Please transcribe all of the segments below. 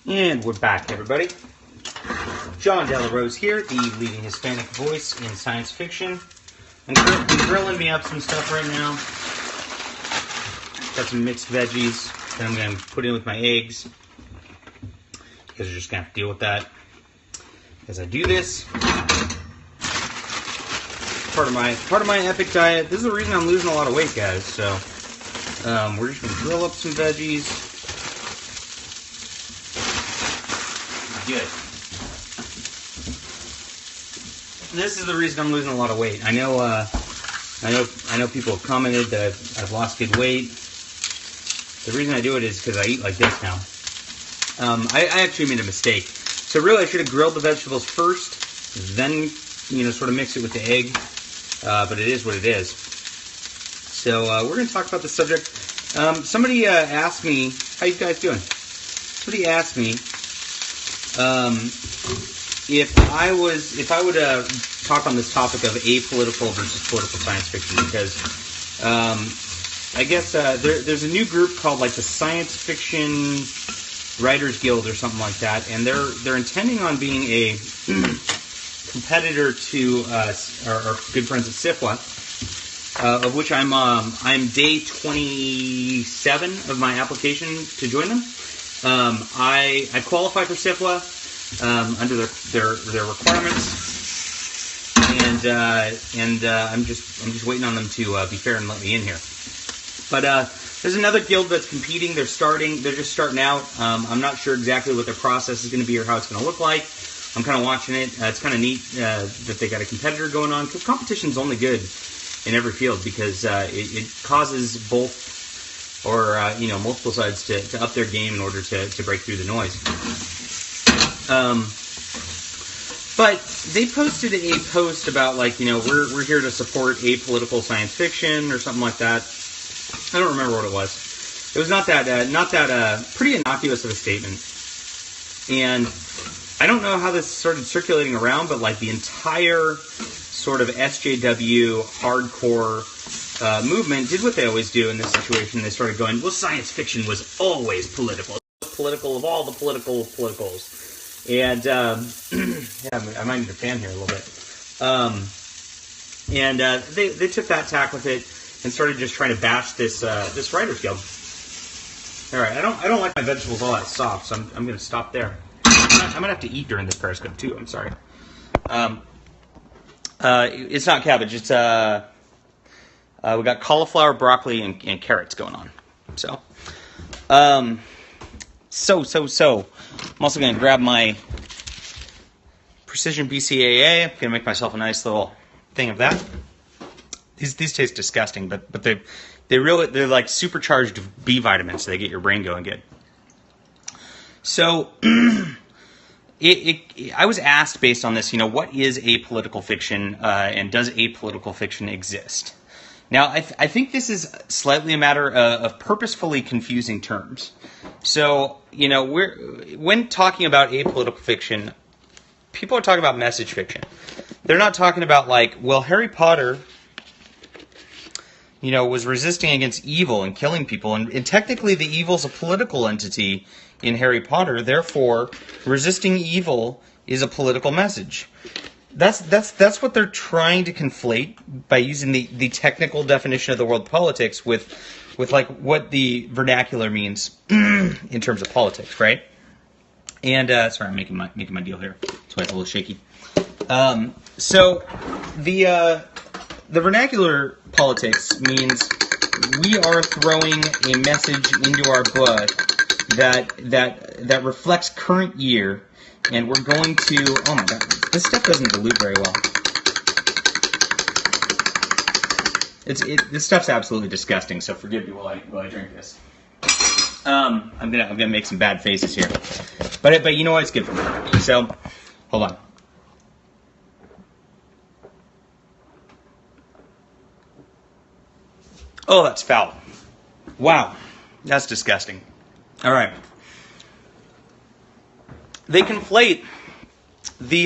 And we're back, everybody. John Della Rose here, the leading Hispanic voice in science fiction. I'm grilling me up some stuff right now. Got some mixed veggies that I'm going to put in with my eggs. You guys are just going to have to deal with that as I do this. Part of my epic diet. This is the reason I'm losing a lot of weight, guys. So we're just going to grill up some veggies. Good. This is the reason I'm losing a lot of weight. I know people have commented that I've lost good weight. The reason I do it is because I eat like this now. I actually made a mistake. So really, I should have grilled the vegetables first, then sort of mix it with the egg. But it is what it is. So we're going to talk about the subject. Somebody asked me, how you guys doing? Somebody asked me if I would talk on this topic of apolitical versus political science fiction, because I guess there's a new group called like the Science Fiction Writers Guild or something like that, and they're intending on being a competitor to our good friends at SIFWA, of which I'm day 27 of my application to join them. I qualify for SIFWA under their requirements, and I'm just waiting on them to be fair and let me in here. But there's another guild that's competing. They're just starting out. I'm not sure exactly what their process is going to be or how it's going to look like. I'm kind of watching it. It's kind of neat that they got a competitor going on, because competition's only good in every field, because it causes both or multiple sides to up their game in order to break through the noise. But they posted a post about we're here to support apolitical science fiction or something like that. I don't remember what it was. It was not that pretty innocuous of a statement. And I don't know how this started circulating around, but the entire sort of SJW hardcore movement did what they always do in this situation. They started going, well, science fiction was always political. Political of all the political of politicals. And, yeah, I might need a fan here a little bit. They took that tack with it and started just trying to bash this writers guild. All right, I don't like my vegetables all that soft, so I'm going to stop there. I'm going to have to eat during this Periscope, too. I'm sorry. It's not cabbage. It's we got cauliflower, broccoli, and carrots going on. So, so. I'm also going to grab my Precision BCAA. I'm going to make myself a nice little thing of that. These taste disgusting, but they're like supercharged B vitamins, so they get your brain going good. So, I was asked based on this, what is apolitical fiction, and does apolitical fiction exist? Now, I think this is slightly a matter of purposefully confusing terms. So, when talking about apolitical fiction, people are talking about message fiction. They're not talking about Harry Potter, was resisting against evil and killing people, and technically the evil's a political entity in Harry Potter. Therefore, resisting evil is a political message. That's what they're trying to conflate by using the technical definition of the world politics with what the vernacular means in terms of politics, right? And sorry, I'm making my deal here. That's why it's a little shaky. So the vernacular politics means we are throwing a message into our book that reflects current year, and we're going to, oh my god, this stuff doesn't dilute very well. This stuff's absolutely disgusting, so forgive me while I drink this. I'm gonna make some bad faces here, but you know what? It's good for me. So, hold on. Oh, that's foul. Wow, that's disgusting. All right. They conflate the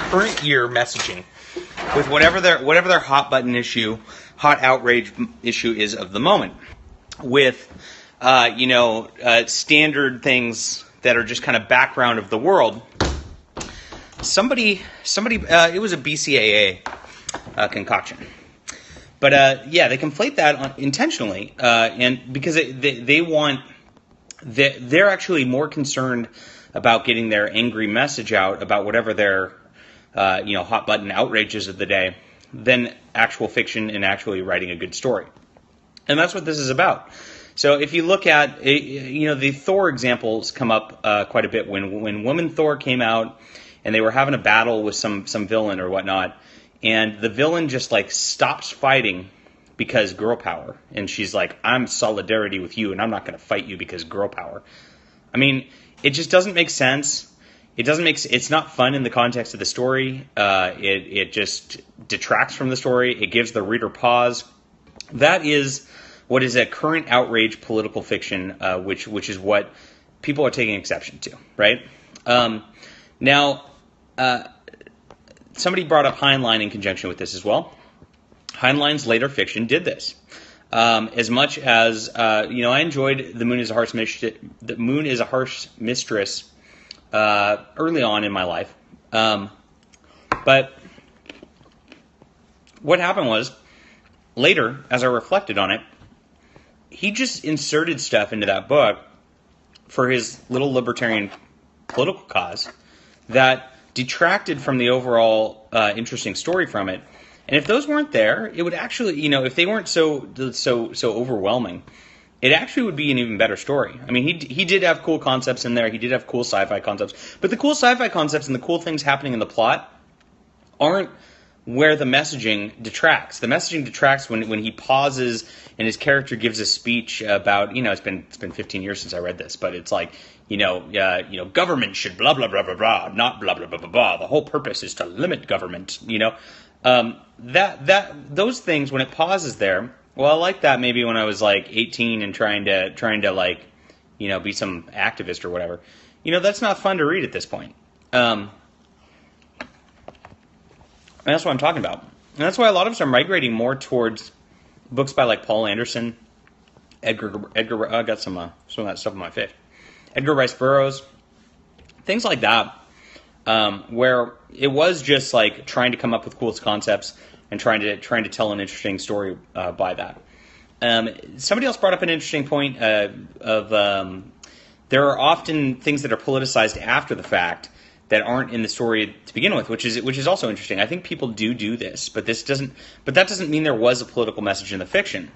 current year messaging with whatever their hot button issue, hot outrage issue is of the moment, with standard things that are just kind of background of the world. Somebody, it was a BCAA concoction. But they conflate that intentionally, and because they're actually more concerned about getting their angry message out about whatever their hot button outrages of the day than actual fiction and actually writing a good story. And that's what this is about. So if you look at the Thor examples come up quite a bit when Woman Thor came out and they were having a battle with some villain or whatnot. And the villain just like stops fighting because girl power. And she's like, I'm solidarity with you and I'm not going to fight you because girl power. I mean, it just doesn't make sense. It's not fun in the context of the story. It just detracts from the story. It gives the reader pause. That is what is a current outrage political fiction, which is what people are taking exception to, right? Now, somebody brought up Heinlein in conjunction with this as well. Heinlein's later fiction did this. As much as I enjoyed The Moon is a Harsh Mistress early on in my life, but what happened was later, as I reflected on it, he just inserted stuff into that book for his little libertarian political cause that detracted from the overall interesting story from it. And if those weren't there, it would actually, if they weren't so overwhelming, it actually would be an even better story. I mean, he did have cool concepts in there. He did have cool sci-fi concepts. But the cool sci-fi concepts and the cool things happening in the plot aren't where the messaging detracts. The messaging detracts when he pauses and his character gives a speech about, it's been 15 years since I read this, but it's like, government should blah, blah, blah, blah, blah, not blah, blah, blah, blah, blah. The whole purpose is to limit government, those things, when it pauses there, well, I like that maybe when I was like 18 and trying to like, be some activist or whatever. That's not fun to read at this point. And that's what I'm talking about. And that's why a lot of us are migrating more towards books by like Paul Anderson, Edgar. I got some of that stuff in my fifth. Edgar Rice Burroughs, things like that, where it was just like trying to come up with cool concepts and trying to tell an interesting story by that. Somebody else brought up an interesting point of there are often things that are politicized after the fact that aren't in the story to begin with, which is also interesting. I think people do this, but that doesn't mean there was a political message in the fiction.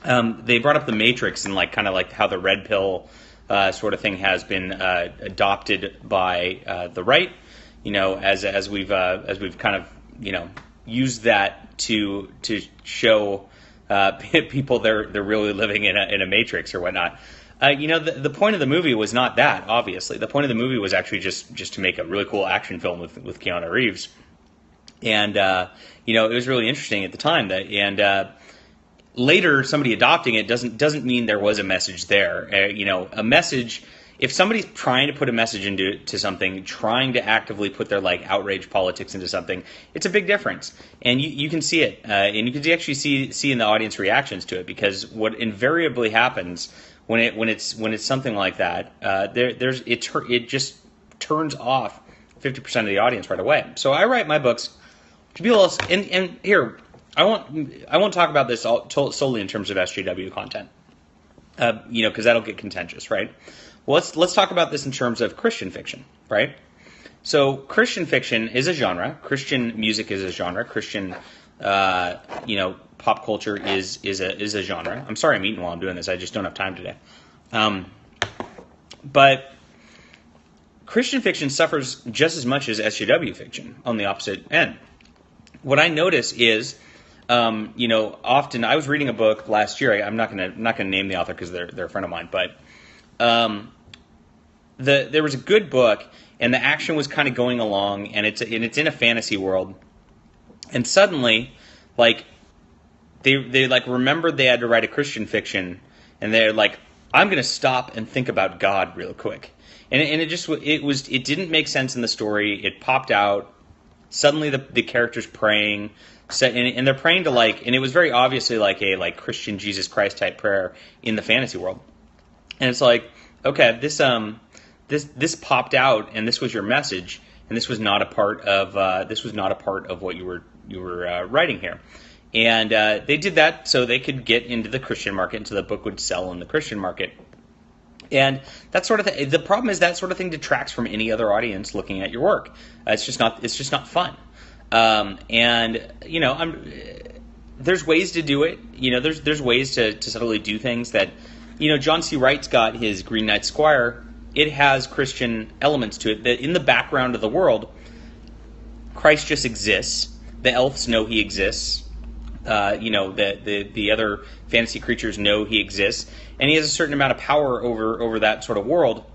They brought up the Matrix and like kind of like how the red pill sort of thing has been adopted by the right, as we've kind of used that to show people they're really living in a matrix or whatnot. The point of the movie was not that, obviously. The point of the movie was actually just to make a really cool action film with Keanu Reeves. And, it was really interesting at the time. Later, somebody adopting it doesn't mean there was a message there. A message, if somebody's trying to put a message into something, trying to actively put their, like, outrage politics into something, it's a big difference. And you can see it. And you can actually see in the audience reactions to it, because what invariably happens when it's something like that, it just turns off 50% of the audience right away. So I write my books to be able to, and here I won't talk about this solely in terms of SJW content, because that'll get contentious, right? Well, let's talk about this in terms of Christian fiction, right? So Christian fiction is a genre. Christian music is a genre. Christian pop culture is a genre. I'm sorry I'm eating while I'm doing this. I just don't have time today. But Christian fiction suffers just as much as SJW fiction on the opposite end. What I notice is, often I was reading a book last year. I'm not gonna name the author because they're a friend of mine, but there was a good book and the action was kind of going along, and it's in a fantasy world, and suddenly, like, they like remembered they had to write a Christian fiction, and they're like, I'm going to stop and think about God real quick, and it didn't make sense in the story. It popped out. Suddenly the character's praying, and they're praying to, like, and it was very obviously like a Christian Jesus Christ type prayer in the fantasy world. And it's like, okay, this popped out, and this was your message, and this was not a part of what you were writing here. And they did that so they could get into the Christian market, and so the book would sell in the Christian market. And that sort of thing. The problem is that sort of thing detracts from any other audience looking at your work. It's just not fun. And there's ways to do it. There's ways to subtly do things that, John C. Wright's got his Green Knight Squire. It has Christian elements to it. That in the background of the world, Christ just exists. The elves know he exists. The other fantasy creatures know he exists, and he has a certain amount of power over that sort of world,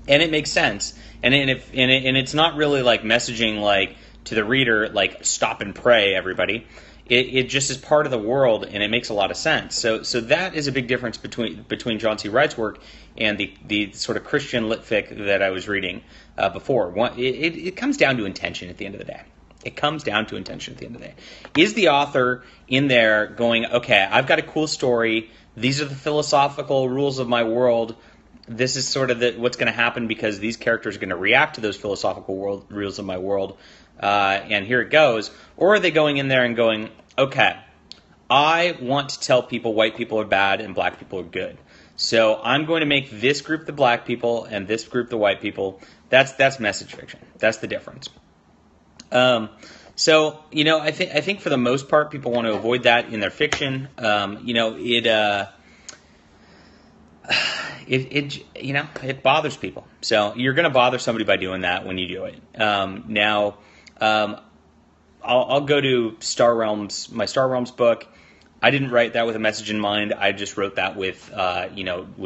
and it makes sense. And it's not really like messaging like to the reader like stop and pray, everybody. It just is part of the world, and it makes a lot of sense. So that is a big difference between John C. Wright's work and the sort of Christian lit fic that I was reading before. It comes down to intention at the end of the day. It comes down to intention at the end of the day. Is the author in there going, okay, I've got a cool story. These are the philosophical rules of my world. This is sort of what's going to happen because these characters are going to react to those philosophical rules of my world. And here it goes. Or are they going in there and going, okay, I want to tell people white people are bad and black people are good. So I'm going to make this group the black people and this group the white people. That's message fiction. That's the difference. I think for the most part, people want to avoid that in their fiction. It bothers people. So you're going to bother somebody by doing that when you do it. I'll go to Star Realms, my Star Realms book. I didn't write that with a message in mind. I just wrote that with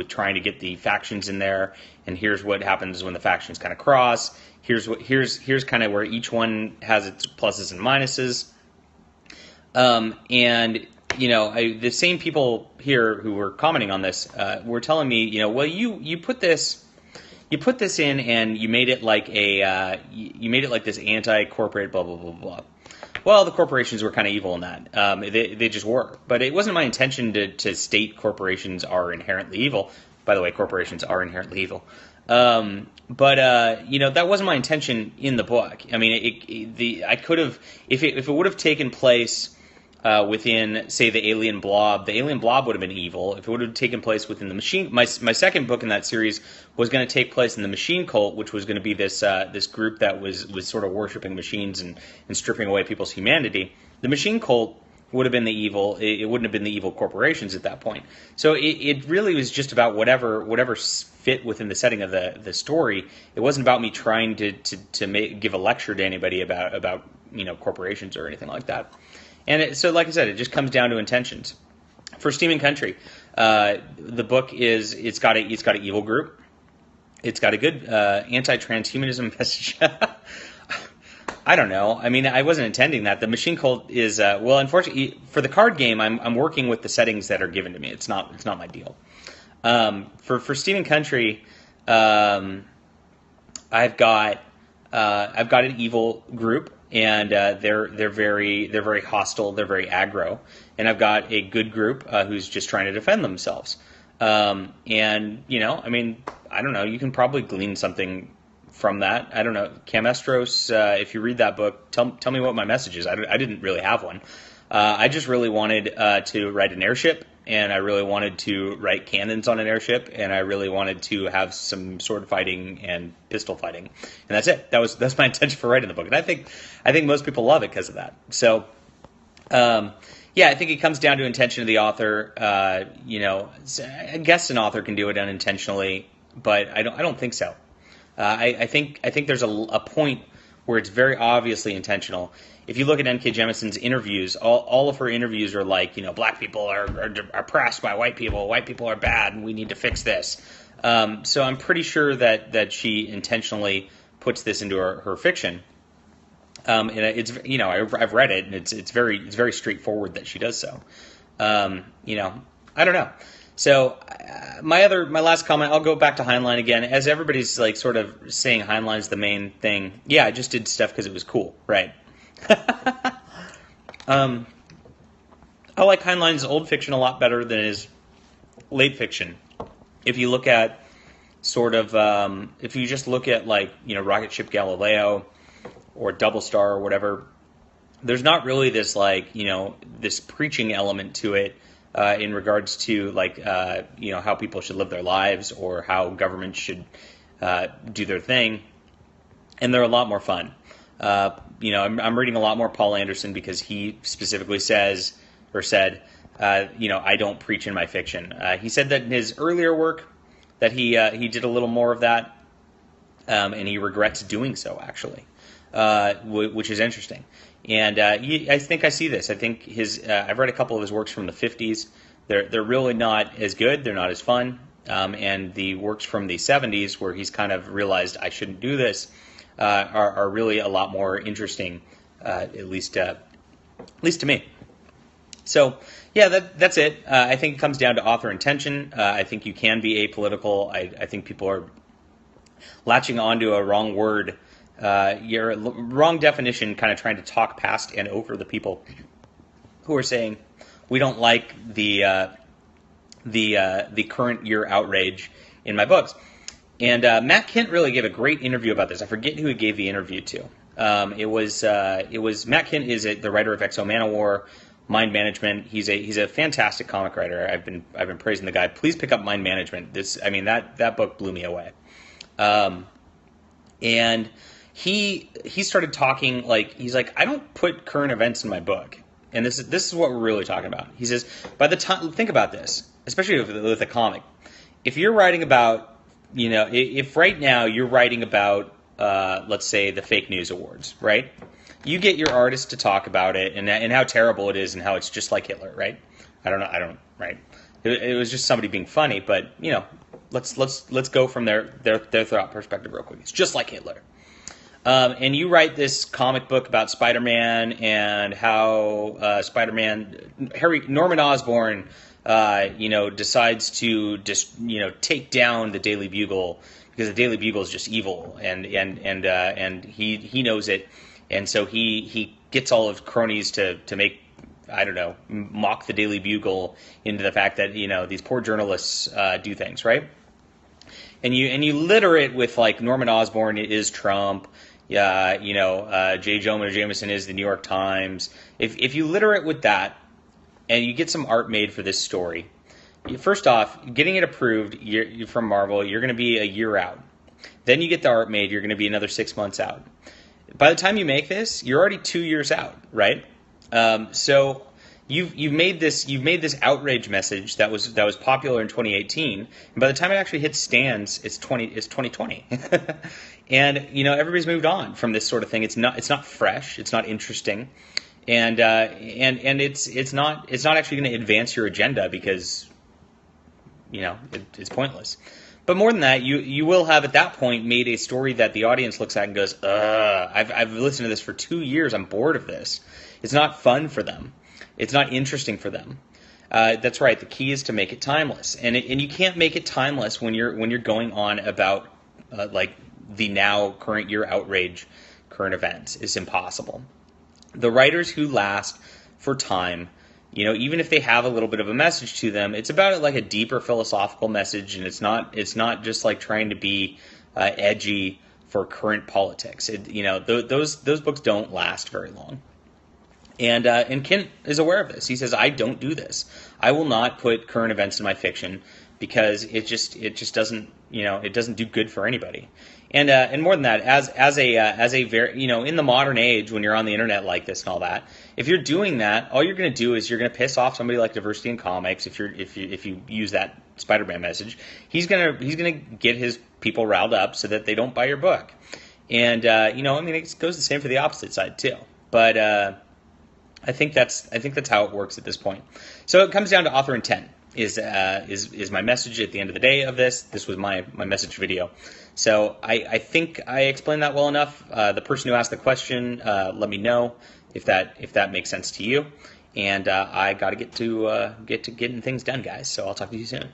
trying to get the factions in there. And here's what happens when the factions kind of cross. Here's kind of where each one has its pluses and minuses. The same people here who were commenting on this were telling me, well, you put this in and you made it like this anti-corporate blah blah blah blah. Well, the corporations were kind of evil in that. They just were. But it wasn't my intention to state corporations are inherently evil. By the way, corporations are inherently evil. That wasn't my intention in the book. I mean, I could have, if it would have taken place within, say, the Alien Blob would have been evil. If it would have taken place within the Machine, my second book in that series was going to take place in the Machine Cult, which was going to be this group that was sort of worshiping machines and stripping away people's humanity. The Machine Cult would have been the evil. It wouldn't have been the evil corporations at that point. So it really was just about whatever fit within the setting of the story. It wasn't about me trying to give a lecture to anybody about corporations or anything like that. And so, like I said, it just comes down to intentions. For Steam and Country, the book it's got an evil group. It's got a good anti-transhumanism message. I don't know. I mean, I wasn't intending that. The Machine Cult is unfortunately for the card game, I'm working with the settings that are given to me. It's not my deal. For Steam and Country, I've got an evil group. And they're very hostile. They're very aggro. And I've got a good group who's just trying to defend themselves. I don't know. You can probably glean something from that. I don't know. Camestros, if you read that book, tell me what my message is. I didn't really have one. I just really wanted to write an airship, and I really wanted to write cannons on an airship, and I really wanted to have some sword fighting and pistol fighting, and that's it. That's my intention for writing the book, and I think most people love it because of that. So, I think it comes down to intention of the author. I guess an author can do it unintentionally, but I don't think so. I think there's a point where it's very obviously intentional. If you look at N.K. Jemison's interviews, all of her interviews are like, black people are oppressed by white people are bad, and we need to fix this. So I'm pretty sure that she intentionally puts this into her fiction. And it's I've read it, and it's very straightforward that she does so. I don't know. So my last comment, I'll go back to Heinlein again. As everybody's like sort of saying Heinlein's the main thing. Yeah, I just did stuff because it was cool, right? I like Heinlein's old fiction a lot better than his late fiction. if you look at sort of, if you just look at like, Rocket Ship Galileo or Double Star or whatever, there's not really this like, this preaching element to it in regards to like, how people should live their lives or how governments should do their thing. And they're a lot more fun. I'm reading a lot more Paul Anderson because he specifically said, I don't preach in my fiction. He said that in his earlier work that he did a little more of that, and he regrets doing so, actually, which is interesting. And I think I see this. I think I've read a couple of his works from the 50s. They're really not as good. They're not as fun. And the works from the 70s, where he's kind of realized I shouldn't do this, are really a lot more interesting, at least to me. So, yeah, that's it. I think it comes down to author intention. I think you can be apolitical. I think people are latching onto a wrong word, your wrong definition, kind of trying to talk past and over the people who are saying we don't like the current year outrage in my books. And Matt Kent really gave a great interview about this. I forget who he gave the interview to. It was Matt Kent is the writer of Exo Manowar, Mind Management. He's a fantastic comic writer. I've been praising the guy. Please pick up Mind Management. That book blew me away. And he started talking like he's like, I don't put current events in my book. And this is what we're really talking about. He says, by the time, think about this, especially with a comic. If you're writing about, if right now you're writing about, let's say, the fake news awards, right? You get your artist to talk about it and how terrible it is and how it's just like Hitler, right? Right? It was just somebody being funny, but let's go from their thought perspective real quick. It's just like Hitler. And you write this comic book about Spider-Man and how Norman Osborn, decides to just take down the Daily Bugle because the Daily Bugle is just evil, and he knows it, and so he gets all of cronies to make, I don't know, mock the Daily Bugle into the fact that these poor journalists do things, right? And you litter it with like Norman Osborn is Trump. J. Jonah Jameson is the New York Times. If you litter it with that, and you get some art made for this story, first off, getting it approved from Marvel, you're going to be a year out. Then you get the art made, you're going to be another 6 months out. By the time you make this, you're already 2 years out, right? So you've made this outrage message that was popular in 2018, and by the time it actually hits stands, it's 2020. And everybody's moved on from this sort of thing. It's not fresh. It's not interesting, and it's not actually going to advance your agenda because it's pointless. But more than that, you will have at that point made a story that the audience looks at and goes, I've listened to this for 2 years. I'm bored of this. It's not fun for them. It's not interesting for them. That's right. The key is to make it timeless, and you can't make it timeless when you're going on about like the now current year outrage, current events. It's impossible. The writers who last for time, even if they have a little bit of a message to them, it's about like a deeper philosophical message, and it's not just like trying to be edgy for current politics. Those books don't last very long. And Kent is aware of this. He says, I don't do this. I will not put current events in my fiction because it just doesn't it doesn't do good for anybody. And more than that, as a very in the modern age when you're on the internet like this and all that, if you're doing that, all you're going to do is you're going to piss off somebody like Diversity in Comics. If you use that Spider-Man message, he's gonna get his people riled up so that they don't buy your book. And it goes the same for the opposite side too. But I think that's how it works at this point. So it comes down to author intent is my message at the end of the day of this. This was my message video. So I think I explained that well enough. The person who asked the question, let me know if that makes sense to you. And I got to get to getting things done, guys. So I'll talk to you soon.